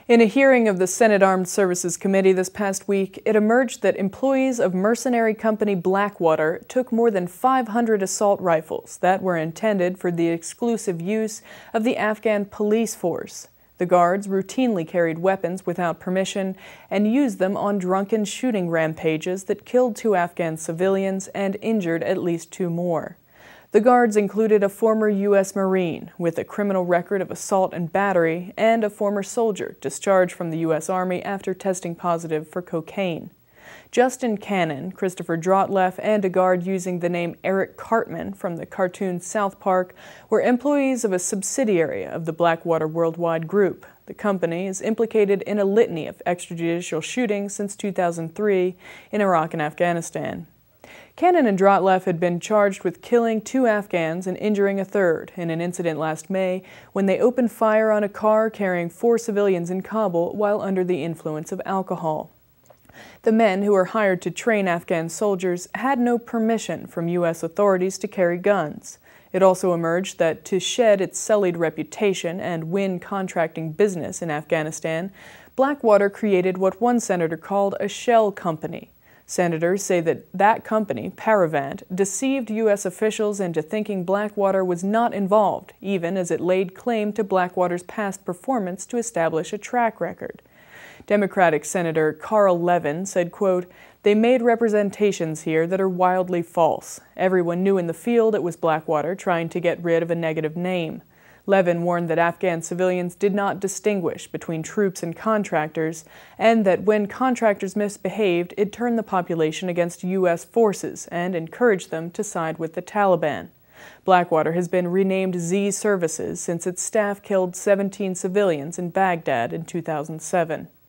In a hearing of the Senate Armed Services Committee this past week, it emerged that employees of mercenary company Blackwater took more than 500 assault rifles that were intended for the exclusive use of the Afghan police force. The guards routinely carried weapons without permission and used them on drunken shooting rampages that killed 2 Afghan civilians and injured at least 2 more. The guards included a former U.S. Marine with a criminal record of assault and battery and a former soldier discharged from the U.S. Army after testing positive for cocaine. Justin Cannon, Christopher Drottleff, and a guard using the name Eric Cartman from the cartoon South Park were employees of a subsidiary of the Blackwater Worldwide Group. The company is implicated in a litany of extrajudicial shootings since 2003 in Iraq and Afghanistan. Cannon and Drottleff had been charged with killing 2 Afghans and injuring a 3rd in an incident last May when they opened fire on a car carrying 4 civilians in Kabul while under the influence of alcohol. The men, who were hired to train Afghan soldiers, had no permission from U.S. authorities to carry guns. It also emerged that to shed its sullied reputation and win contracting business in Afghanistan, Blackwater created what one senator called a shell company. Senators say that company, Paravant, deceived U.S. officials into thinking Blackwater was not involved, even as it laid claim to Blackwater's past performance to establish a track record. Democratic Senator Carl Levin said, quote, "They made representations here that are wildly false. Everyone knew in the field it was Blackwater trying to get rid of a negative name." Levin warned that Afghan civilians did not distinguish between troops and contractors, and that when contractors misbehaved, it turned the population against U.S. forces and encouraged them to side with the Taliban. Blackwater has been renamed Z Services since its staff killed 17 civilians in Baghdad in 2007.